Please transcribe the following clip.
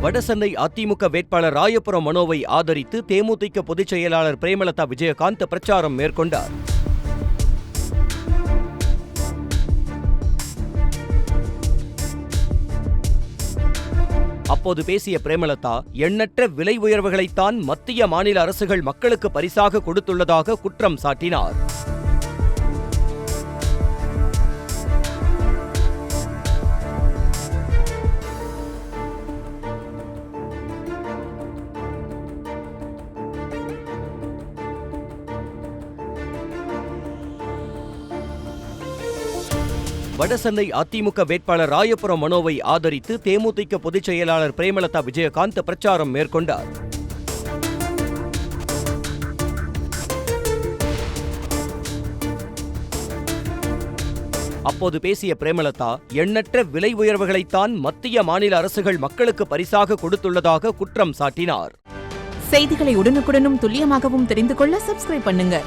வடசென்னை அதிமுக வேட்பாளர் ராயபுரம் மனோவை ஆதரித்து தேமுதிக பொதுச் செயலாளர் பிரேமலதா விஜயகாந்த் பிரச்சாரம் மேற்கொண்டார். அப்போது பேசிய பிரேமலதா, எண்ணற்ற விலை உயர்வுகளைத்தான் மத்திய மாநில அரசுகள் மக்களுக்கு பரிசாக கொடுத்துள்ளதாக குற்றம் சாட்டினார். வடசென்னை அதிமுக வேட்பாளர் ராயபுரம் மனோவை ஆதரித்து தேமுதிக பொதுச் செயலாளர் பிரேமலதா விஜயகாந்த் பிரச்சாரம் மேற்கொண்டார். அப்போது பேசிய பிரேமலதா, எண்ணற்ற விலை உயர்வுகளைத்தான் மத்திய மாநில அரசுகள் மக்களுக்கு பரிசாக கொடுத்துள்ளதாக குற்றம் சாட்டினார். செய்திகளை உடனுக்குடனும் துல்லியமாகவும் தெரிந்து கொள்ள சப்ஸ்கிரைப் பண்ணுங்க.